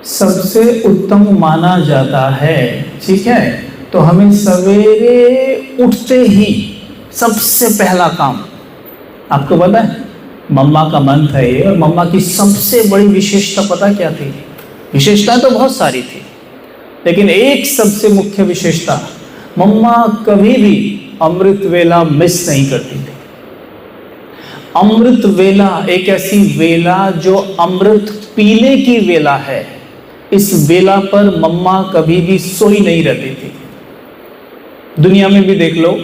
सबसे उत्तम माना जाता है, ठीक है। तो हमें सवेरे उठते ही सबसे पहला काम, आपको पता है मम्मा का मंत्र है ये, और मम्मा की सबसे बड़ी विशेषता पता क्या थी? विशेषता तो बहुत सारी थी, लेकिन एक सबसे मुख्य विशेषता, मम्मा कभी भी अमृत वेला मिस नहीं करती थी। अमृत वेला एक ऐसी वेला जो अमृत पीने की वेला है, इस वेला पर मम्मा कभी भी सोई नहीं रहती थी। दुनिया में भी देख लो,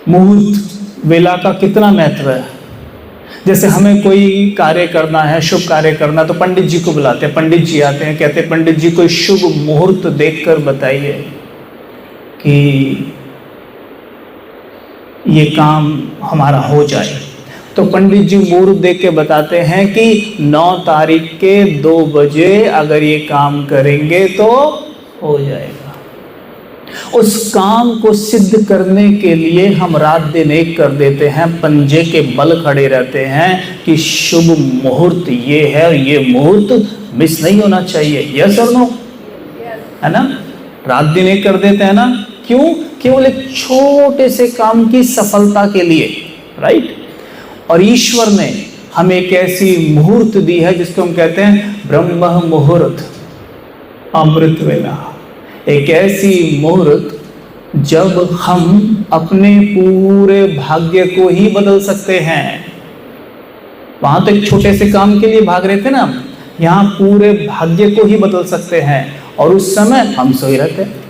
मुहूर्त वेला का कितना महत्व है। जैसे हमें कोई कार्य करना है, शुभ कार्य करना, तो पंडित जी को बुलाते हैं, पंडित जी आते हैं, कहते हैं पंडित जी कोई शुभ मुहूर्त देखकर बताइए कि ये काम हमारा हो जाए। तो पंडित जी मुहूर्त देख के बताते हैं कि 9 तारीख के 2 बजे अगर ये काम करेंगे तो हो जाएगा। उस काम को सिद्ध करने के लिए हम रात दिन एक कर देते हैं, पंजे के बल खड़े रहते हैं कि शुभ मुहूर्त ये है, ये मुहूर्त मिस नहीं होना चाहिए। यस और नो, है ना? रात दिन एक कर देते हैं ना, क्यों? केवल एक छोटे से काम की सफलता के लिए, राइट। और ईश्वर ने हमें एक ऐसी मुहूर्त दी है जिसको हम कहते हैं ब्रह्म मुहूर्त, अमृत वेला। एक ऐसी मुहूर्त जब हम अपने पूरे भाग्य को ही बदल सकते हैं। वहां तो एक छोटे से काम के लिए भाग रहे थे ना, यहाँ पूरे भाग्य को ही बदल सकते हैं, और उस समय हम सोए रहते हैं।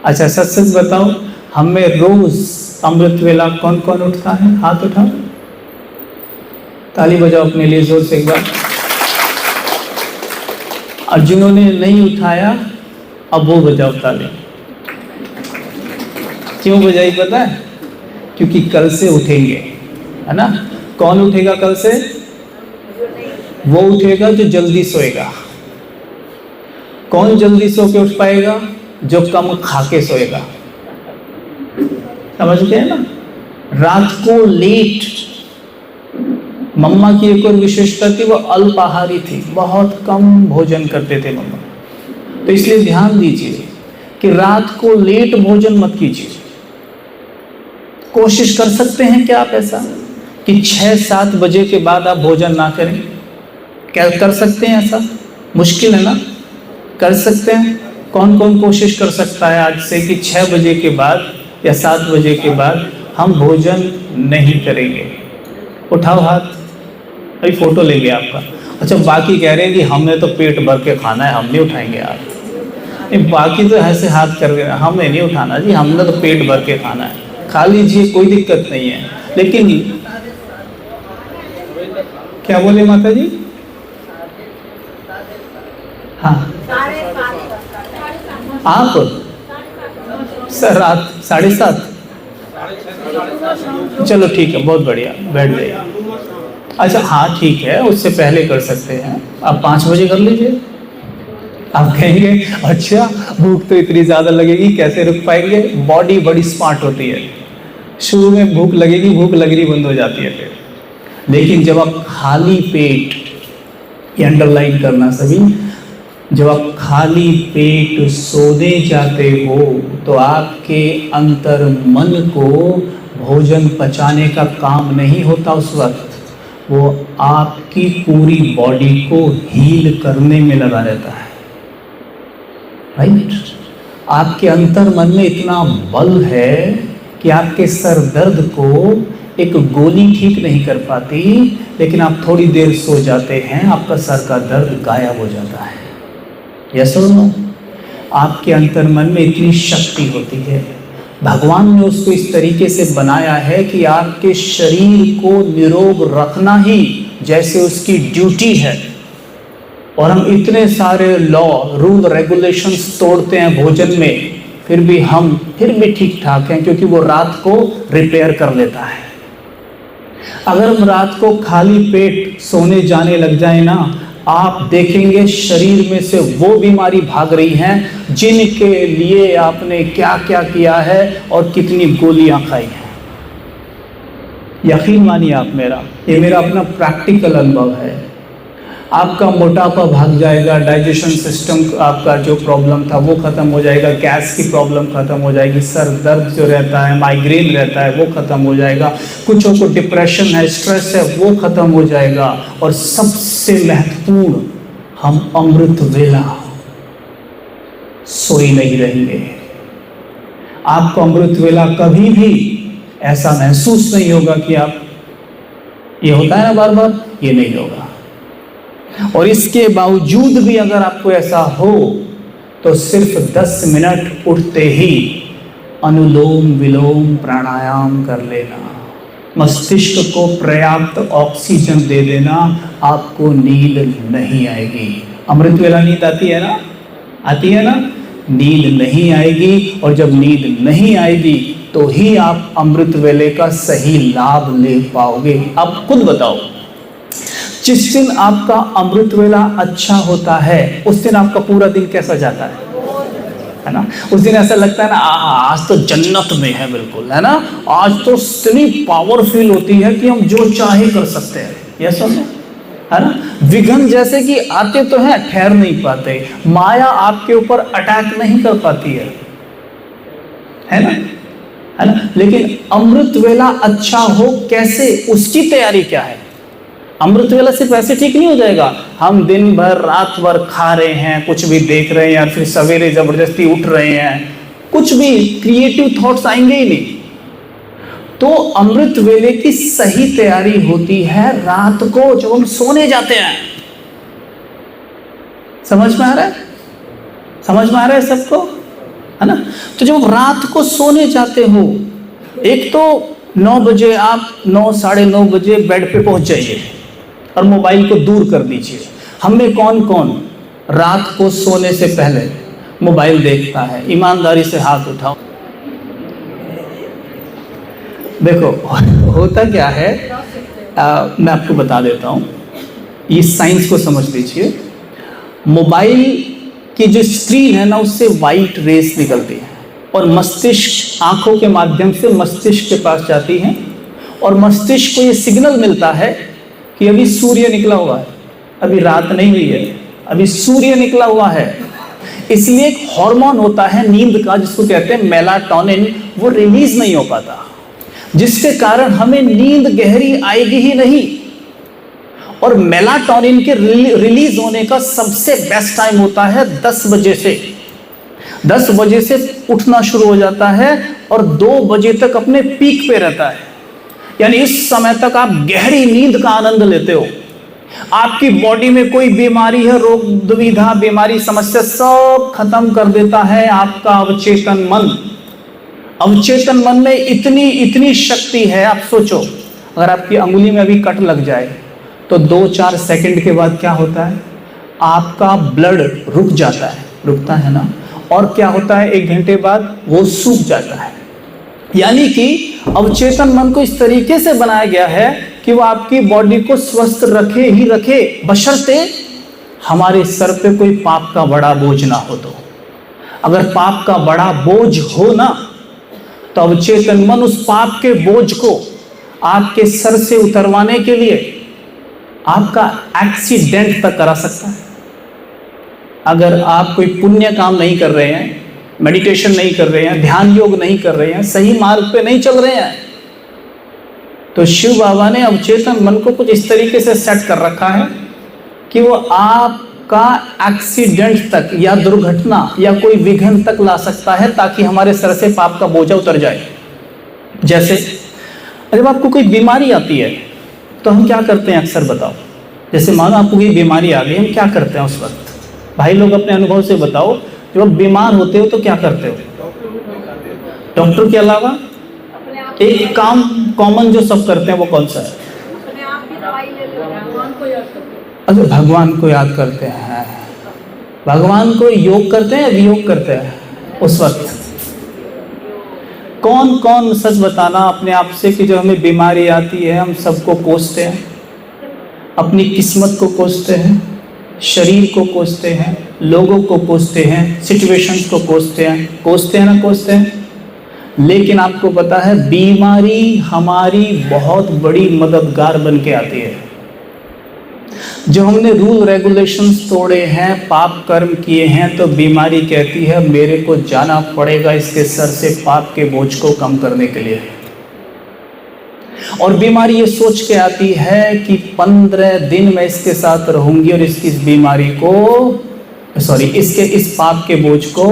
अच्छा सच सच बताओ, हमें रोज अमृत वेला कौन कौन उठता है? हाथ उठाओ, ताली बजाओ अपने लिए जोर से एक बार। और जिन्होंने नहीं उठाया, अब वो बजाओ ताली। क्यों बजाई पता है? क्योंकि कल से उठेंगे, है ना? कौन उठेगा कल से? वो उठेगा जो जल्दी सोएगा। कौन जल्दी सो के उठ पाएगा? जो कम खा के सोएगा। समझ गए ना? रात को लेट, मम्मा की एक और विशेषता थी, वो अल्पाहारी थी, बहुत कम भोजन करते थे मम्मा। तो इसलिए ध्यान दीजिए कि रात को लेट भोजन मत कीजिए। कोशिश कर सकते हैं क्या आप ऐसा कि 6-7 बजे के बाद आप भोजन ना करें? क्या कर सकते हैं ऐसा? मुश्किल है ना? कर सकते हैं। कौन कौन कोशिश कर सकता है आज से कि 6 बजे के बाद या 7 बजे के बाद हम भोजन नहीं करेंगे? उठाओ हाथ, अभी फोटो लेंगे आपका। अच्छा, बाकी कह रहे हैं कि हमने तो पेट भर के खाना है, हम नहीं उठाएंगे यार। नहीं, बाकी तो ऐसे हाथ कर रहे हैं, हमें नहीं उठाना जी, हमने तो पेट भर के खाना है। खा लीजिए, कोई दिक्कत नहीं है। लेकिन क्या बोले माता जी? हाँ, आप सर रात 7:30? चलो ठीक है, बहुत बढ़िया, बैठ जाइए। अच्छा हाँ ठीक है, उससे पहले कर सकते हैं, आप 5 बजे कर लीजिए। आप कहेंगे अच्छा भूख तो इतनी ज़्यादा लगेगी, कैसे रुक पाएंगे? बॉडी बड़ी स्मार्ट होती है, शुरू में भूख लगेगी, भूख लगनी बंद हो जाती है फिर। लेकिन जब आप खाली पेट, ये अंडरलाइन करना सभी, जब आप खाली पेट सोने जाते हो तो आपके अंतर मन को भोजन पचाने का काम नहीं होता उस वक्त, वो आपकी पूरी बॉडी को हील करने में लगा रहता है, राइट। आपके अंतर मन में इतना बल है कि आपके सर दर्द को एक गोली ठीक नहीं कर पाती, लेकिन आप थोड़ी देर सो जाते हैं, आपका सर का दर्द गायब हो जाता है। यस और नो? आपके अंतर मन में इतनी शक्ति होती है, भगवान ने उसको इस तरीके से बनाया है कि आपके शरीर को निरोग रखना ही जैसे उसकी ड्यूटी है। और हम इतने सारे लॉ, रूल, रेगुलेशंस तोड़ते हैं भोजन में, फिर भी ठीक ठाक हैं, क्योंकि वो रात को रिपेयर कर लेता है। अगर हम रात को खाली पेट सोने जाने लग जाए ना, आप देखेंगे शरीर में से वो बीमारी भाग रही हैं जिनके लिए आपने क्या क्या किया है और कितनी गोलियां खाई हैं। यकीन मानिए आप मेरा, ये मेरा अपना प्रैक्टिकल अनुभव है। आपका मोटापा भाग जाएगा, डाइजेशन सिस्टम आपका जो प्रॉब्लम था वो खत्म हो जाएगा, गैस की प्रॉब्लम खत्म हो जाएगी, सर दर्द जो रहता है, माइग्रेन रहता है वो खत्म हो जाएगा, कुछ को डिप्रेशन है, स्ट्रेस है वो खत्म हो जाएगा। और सबसे महत्वपूर्ण, हम अमृत वेला सोई नहीं रहेंगे। आपको अमृत वेला कभी भी ऐसा महसूस नहीं होगा कि आप, ये होता है ना बार बार, ये नहीं होगा। और इसके बावजूद भी अगर आपको ऐसा हो तो सिर्फ 10 मिनट उठते ही अनुलोम विलोम प्राणायाम कर लेना, मस्तिष्क को पर्याप्त ऑक्सीजन दे देना, आपको नींद नहीं आएगी। अमृत वेला नींद आती है ना, आती है ना, नींद नहीं आएगी। और जब नींद नहीं आएगी तो ही आप अमृत वेले का सही लाभ ले पाओगे। आप खुद बताओ, जिस दिन आपका अमृत वेला अच्छा होता है उस दिन आपका पूरा दिन कैसा जाता है ना? उस दिन ऐसा लगता है ना, आज तो जन्नत में है बिल्कुल, है ना? आज तो इतनी पावर फील होती है कि हम जो चाहे कर सकते हैं, ये सब है ना? विघ्न जैसे कि आते तो हैं, ठहर नहीं पाते, माया आपके ऊपर अटैक नहीं कर पाती है ना? है ना? लेकिन अमृत वेला अच्छा हो कैसे, उसकी तैयारी क्या है? अमृत वेला सिर्फ ऐसे ठीक नहीं हो जाएगा, हम दिन भर रात भर खा रहे हैं, कुछ भी देख रहे हैं, या फिर सवेरे जबरदस्ती उठ रहे हैं, कुछ भी क्रिएटिव थॉट्स आएंगे ही नहीं। तो अमृत वेले की सही तैयारी होती है रात को जब हम सोने जाते हैं। समझ में आ रहा है? समझ में आ रहा है सबको, है ना? तो जब रात को सोने जाते हो, एक तो 9 बजे आप 9 साढ़े 9 बजे बेड पे पहुंच जाइए और मोबाइल को दूर कर दीजिए। हमें कौन कौन रात को सोने से पहले मोबाइल देखता है? ईमानदारी से हाथ उठाओ। देखो होता क्या है, मैं आपको बता देता हूँ, ये साइंस को समझ लीजिए। मोबाइल की जो स्क्रीन है ना, उससे वाइट रेस निकलती है और मस्तिष्क आंखों के माध्यम से मस्तिष्क के पास जाती है, और मस्तिष्क को ये सिग्नल मिलता है कि अभी सूर्य निकला हुआ है, अभी रात नहीं हुई है, अभी सूर्य निकला हुआ है। इसलिए एक हार्मोन होता है नींद का, जिसको कहते हैं मेलाटोनिन, वो रिलीज नहीं हो पाता, जिसके कारण हमें नींद गहरी आएगी ही नहीं। और मेलाटोनिन के रिलीज होने का सबसे बेस्ट टाइम होता है 10 बजे से। 10 बजे से उठना शुरू हो जाता है और 2 बजे तक अपने पीक पे रहता है। यानी इस समय तक आप गहरी नींद का आनंद लेते हो। आपकी बॉडी में कोई बीमारी है, रोग दुविधा, बीमारी, समस्या, सब खत्म कर देता है आपका अवचेतन मन। अवचेतन मन में इतनी शक्ति है, आप सोचो, अगर आपकी अंगुली में अभी कट लग जाए तो 2-4 सेकंड के बाद क्या होता है, आपका ब्लड रुक जाता है, रुकता है ना, और क्या होता है 1 घंटे बाद वो सूख जाता है। यानी कि अवचेतन मन को इस तरीके से बनाया गया है कि वो आपकी बॉडी को स्वस्थ रखे ही रखे, बशर्ते हमारे सर पे कोई पाप का बड़ा बोझ ना हो। तो अगर पाप का बड़ा बोझ हो ना, तो अवचेतन मन उस पाप के बोझ को आपके सर से उतरवाने के लिए आपका एक्सीडेंट तक करा सकता है। अगर आप कोई पुण्य काम नहीं कर रहे हैं, मेडिटेशन नहीं कर रहे हैं, ध्यान योग नहीं कर रहे हैं, सही मार्ग पे नहीं चल रहे हैं, तो शिव बाबा ने अवचेतन मन को कुछ इस तरीके से सेट कर रखा है कि वो आपका एक्सीडेंट तक या दुर्घटना या कोई विघ्न तक ला सकता है, ताकि हमारे सर से पाप का बोझा उतर जाए। जैसे जब आपको कोई बीमारी आती है तो हम क्या करते हैं अक्सर, बताओ? जैसे मानो आपको कोई बीमारी आ गई, हम क्या करते हैं उस वक्त? भाई लोग अपने अनुभव से बताओ, जब आप बीमार होते हो तो क्या करते हो? डॉक्टर के अलावा एक काम कॉमन जो सब करते हैं वो कौन सा है? अच्छा, भगवान को याद करते हैं। भगवान को योग करते हैं या वियोग करते हैं उस वक्त? कौन कौन सच बताना अपने आप से कि जब हमें बीमारी आती है हम सबको कोसते हैं, अपनी किस्मत को कोसते हैं, शरीर को कोसते हैं, लोगों को कोसते हैं, सिचुएशंस को कोसते हैं ना, कोसते हैं। लेकिन आपको पता है बीमारी हमारी बहुत बड़ी मददगार बन के आती है। जो हमने रूल रेगुलेशंस तोड़े हैं, पाप कर्म किए हैं, तो बीमारी कहती है मेरे को जाना पड़ेगा इसके सर से पाप के बोझ को कम करने के लिए। और बीमारी ये सोच के आती है कि 15 दिन मैं इसके साथ रहूंगी और इसकी इस बीमारी को इसके इस पाप के बोझ को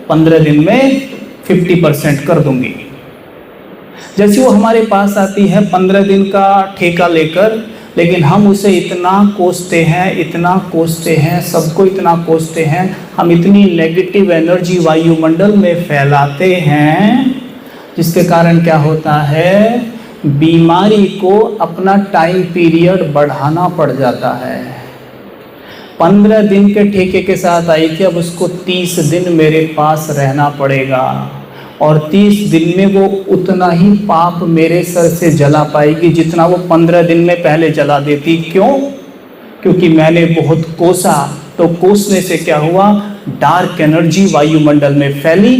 15 दिन में 50% कर दूंगी। जैसे वो हमारे पास आती है 15 दिन का ठेका लेकर, लेकिन हम उसे इतना कोसते हैं, सबको इतना कोसते हैं, हम इतनी नेगेटिव एनर्जी वायुमंडल में फैलाते हैं, जिसके कारण क्या होता है, बीमारी को अपना टाइम पीरियड बढ़ाना पड़ जाता है। 15 दिन के ठेके के साथ आई थी, अब उसको 30 दिन मेरे पास रहना पड़ेगा, और 30 दिन में वो उतना ही पाप मेरे सर से जला पाएगी जितना वो 15 दिन में पहले जला देती। क्यों? क्योंकि मैंने बहुत कोसा, तो कोसने से क्या हुआ, डार्क एनर्जी वायुमंडल में फैली,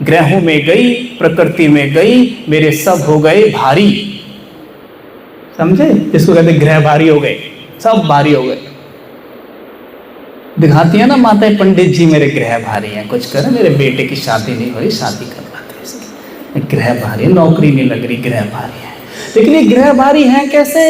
ग्रहों में गई, प्रकृति में गई, मेरे सब हो गए भारी। समझे? जिसको कहते ग्रह भारी हो गए, सब भारी हो गए। दिखाती है ना माता पंडित जी मेरे ग्रह भारी हैं, कुछ करें, मेरे बेटे की शादी नहीं हो रही, शादी करवाते इसकी, ग्रह भारी, नौकरी नहीं लग रही, ग्रह भारी है। लेकिन ये ग्रह भारी है कैसे?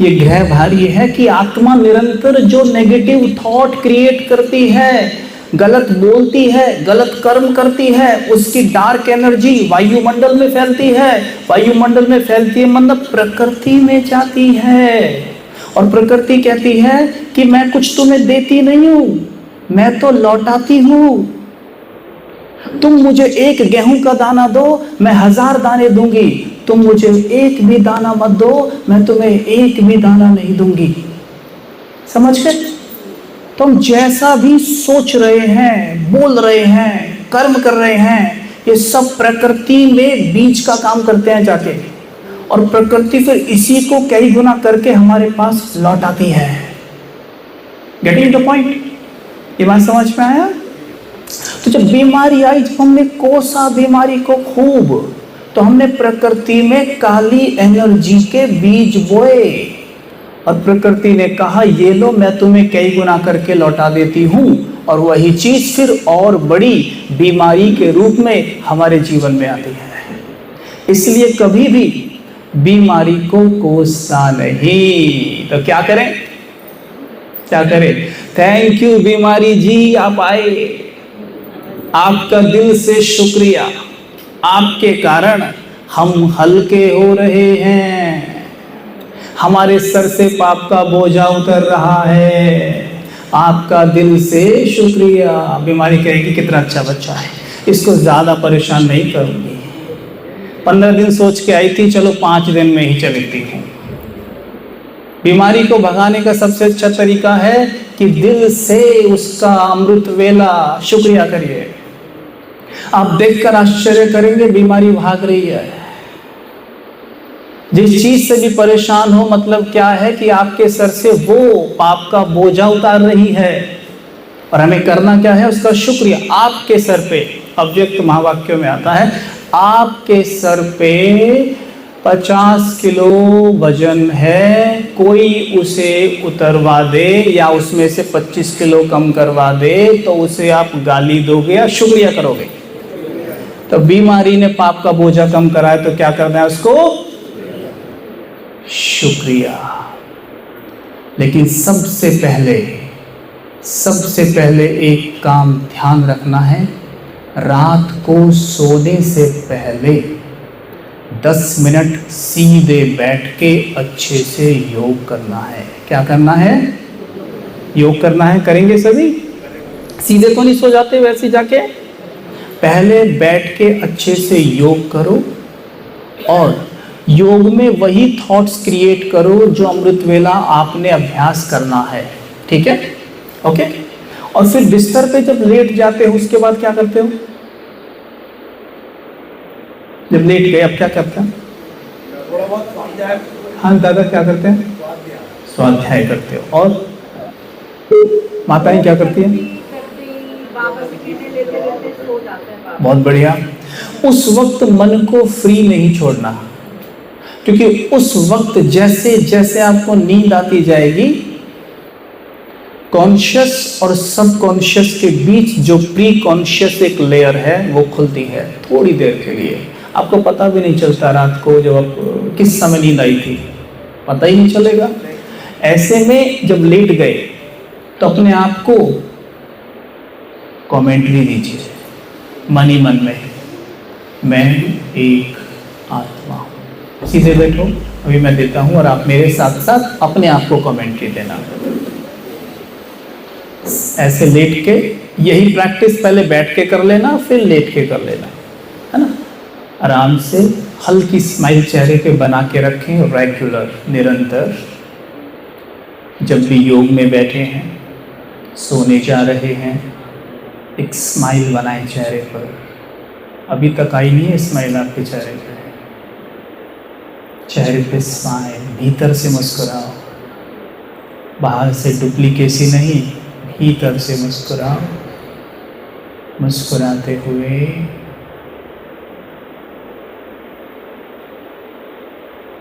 ये ग्रह भारी है कि आत्मा निरंतर जो नेगेटिव थॉट क्रिएट करती है, गलत बोलती है, गलत कर्म करती है, उसकी डार्क एनर्जी वायुमंडल में फैलती है। वायुमंडल में फैलती है मतलब प्रकृति में जाती है, और प्रकृति कहती है कि मैं कुछ तुम्हें देती नहीं हूं, मैं तो लौटाती हूं। तुम मुझे एक गेहूं का दाना दो, मैं 1000 दाने दूंगी। तुम मुझे एक भी दाना मत दो, मैं तुम्हें एक भी दाना नहीं दूंगी। समझ गए? तुम जैसा भी सोच रहे हैं, बोल रहे हैं, कर्म कर रहे हैं, ये सब प्रकृति में बीज का काम करते हैं जाके, और प्रकृति फिर इसी को कई गुना करके हमारे पास लौट आती है। Getting the point? ये बात समझ में आया? तो जब बीमारी आई, जब हमने कोसा बीमारी को खूब, तो हमने प्रकृति में काली एनर्जी के बीज बोए, और प्रकृति ने कहा ये लो, मैं तुम्हें कई गुना करके लौटा देती हूं, और वही चीज फिर और बड़ी बीमारी के रूप में हमारे जीवन में आती है। इसलिए कभी भी बीमारी को कोसना नहीं। तो क्या करें? क्या करें? थैंक यू बीमारी जी, आप आए, आपका दिल से शुक्रिया, आपके कारण हम हल्के हो रहे हैं, हमारे सर से पाप का बोझा उतर रहा है, आपका दिल से शुक्रिया। बीमारी कहेगी कितना अच्छा बच्चा है, इसको ज्यादा परेशान नहीं करूंगी। 15 दिन सोच के आई थी, चलो 5 दिन में ही चलती हूँ। बीमारी को भगाने का सबसे अच्छा तरीका है कि दिल से उसका अमृत वेला शुक्रिया करिए। आप देखकर आश्चर्य करेंगे, बीमारी भाग रही है। जिस चीज से भी परेशान हो, मतलब क्या है कि आपके सर से वो पाप का बोझा उतार रही है, और हमें करना क्या है, उसका शुक्रिया। आपके सर पे, अव्यक्त महावाक्यों में आता है, आपके सर पे 50 किलो वजन है, कोई उसे उतरवा दे या उसमें से 25 किलो कम करवा दे, तो उसे आप गाली दोगे या शुक्रिया करोगे? तो बीमारी ने पाप का बोझा कम कराया, तो क्या करना है उसको? शुक्रिया। लेकिन सबसे पहले एक काम ध्यान रखना है, रात को सोने से पहले 10 मिनट सीधे बैठ के अच्छे से योग करना है। क्या करना है? योग करना है। करेंगे सभी? सीधे तो नहीं सो जाते वैसे जाके? पहले बैठ के अच्छे से योग करो, और योग में वही थॉट्स क्रिएट करो जो अमृत वेला आपने अभ्यास करना है। ठीक है? ओके? और फिर बिस्तर पे जब लेट जाते हो, उसके बाद क्या करते हो? जब लेट गए, अब क्या करते हैं? हाँ दादा, क्या करते हैं? स्वाध्याय करते हो। और माताएं क्या करती हैं? बहुत बढ़िया। उस वक्त मन को फ्री नहीं छोड़ना, क्योंकि उस वक्त जैसे जैसे आपको नींद आती जाएगी, कॉन्शियस और सब कॉन्शियस के बीच जो प्री कॉन्शियस एक लेयर है वो खुलती है थोड़ी देर के लिए। आपको पता भी नहीं चलता रात को जब आप किस समय नींद आई थी, पता ही नहीं चलेगा। ऐसे में जब लेट गए तो अपने आप को कमेंट्री दीजिए मन ही मन में, मैं एक आत्मा हूँ। सीधे बैठो, अभी मैं देता हूँ और आप मेरे साथ साथ अपने आप को कमेंट्री देना। ऐसे लेट के, यही प्रैक्टिस पहले बैठ के कर लेना, फिर लेट के कर लेना, है ना। आराम से हल्की स्माइल चेहरे पे बना के रखें, रेगुलर, निरंतर। जब भी योग में बैठे हैं, सोने जा रहे हैं, एक स्माइल बनाएं चेहरे पर। अभी तक आई नहीं है स्माइल आपके चेहरे पे? चेहरे पे स्माइल, भीतर से मुस्कुराओ, बाहर से डुप्लीकेसी नहीं, भीतर से मुस्कुराओ। मुस्कुराते हुए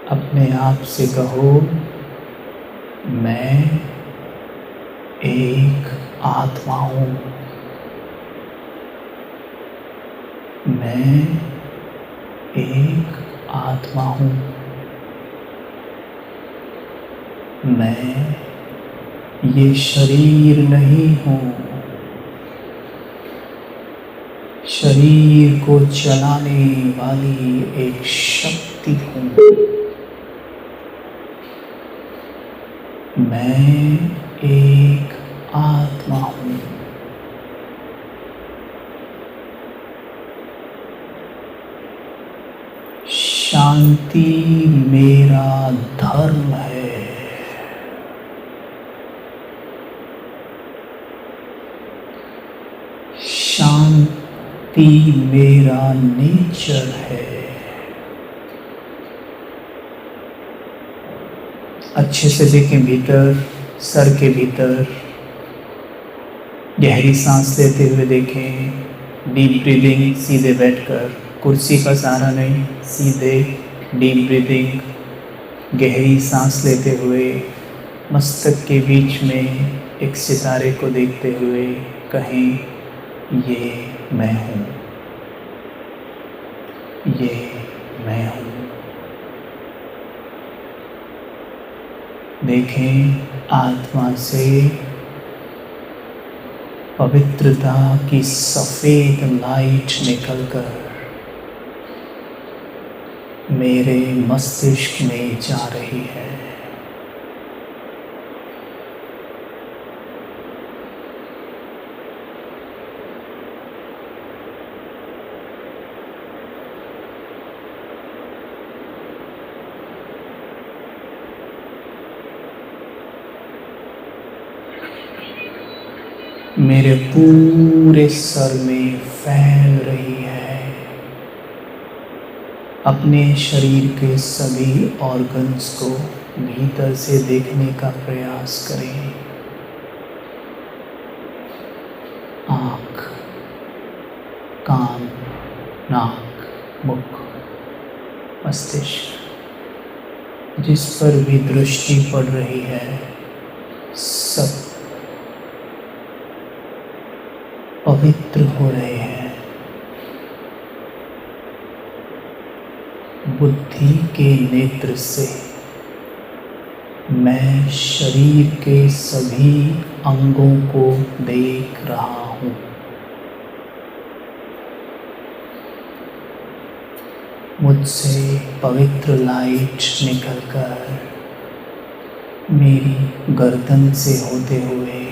अपने आप से कहो, मैं एक आत्मा हूँ, मैं एक आत्मा हूँ, मैं ये शरीर नहीं हूँ, शरीर को चलाने वाली एक शक्ति हूँ, मैं एक आत्मा हूँ। शांति मेरा धर्म है, शांति मेरा नेचर है। अच्छे से देखें भीतर, सर के भीतर। गहरी सांस लेते हुए देखें, डीप ब्रीदिंग, सीधे बैठकर, कुर्सी का सहारा नहीं, सीधे डीप ब्रीदिंग। गहरी सांस लेते हुए मस्तक के बीच में एक सितारे को देखते हुए कहें, ये मैं हूँ, ये मैं हूँ। देखें आत्मा से पवित्रता की सफेद लाइट निकलकर मेरे मस्तिष्क में जा रही है। मेरे पूरे सर में फैल रही है। अपने शरीर के सभी ऑर्गन्स को भीतर से देखने का प्रयास करें। आँख, कान, नाक, मुख, मस्तिष्क, जिस पर भी दृष्टि पड़ रही है, सब पवित्र हो रहे हैं। बुद्धि के नेत्र से मैं शरीर के सभी अंगों को देख रहा हूँ। मुझसे पवित्र लाइट निकलकर मेरी गर्दन से होते हुए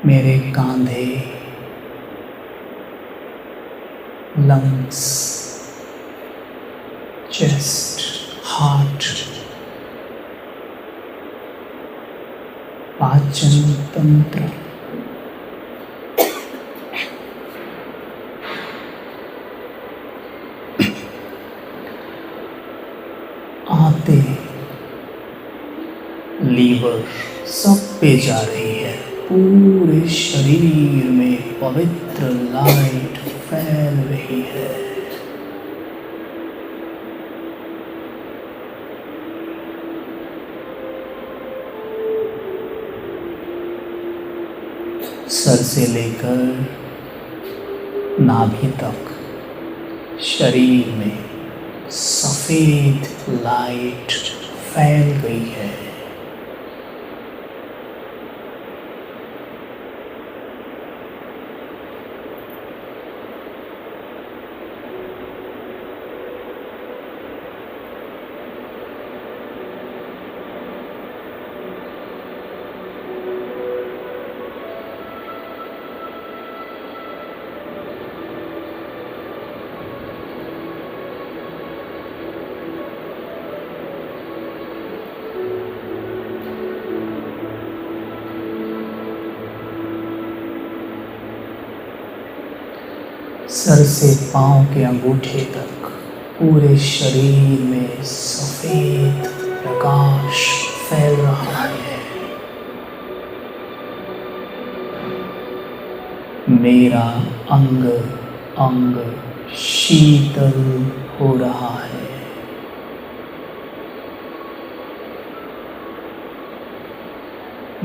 मेरे कांधे, लंग्स, चेस्ट, हार्ट, पाचन तंत्र, आंतें, लीवर, सब पे जा रही है। पूरे शरीर में पवित्र लाइट फैल रही है। सर से लेकर नाभि तक शरीर में सफेद लाइट फैल गई है। सर से पांव के अंगूठे तक पूरे शरीर में सफेद प्रकाश फैल रहा है। मेरा अंग अंग शीतल हो रहा है।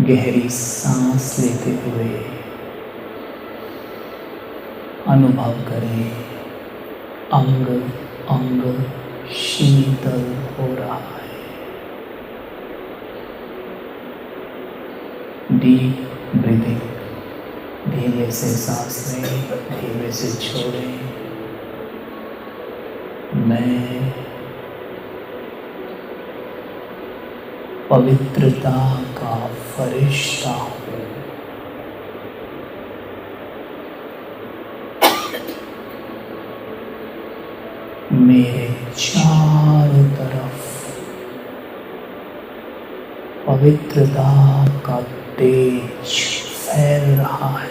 गहरी सांस लेते हुए अनुभव करें, अंग अंग शीतल हो रहा है। डीप ब्रीदिंग, धीमे से सांस लें, धीमे से छोड़ें। मैं पवित्रता का फरिश्ता हूँ। मेरे चारों तरफ पवित्रता का तेज फैल रहा है।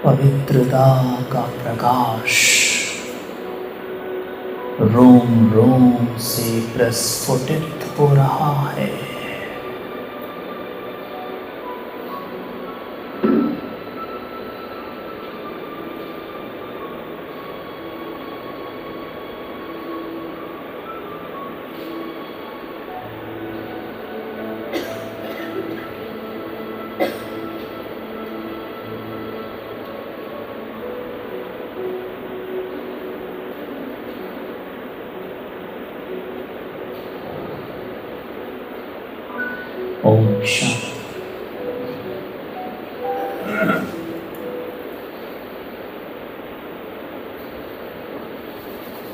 पवित्रता का प्रकाश रोम रोम से प्रस्फुटित हो रहा है। ओम शांति।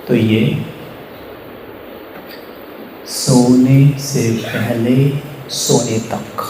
तो ये सोने से पहले सोने तक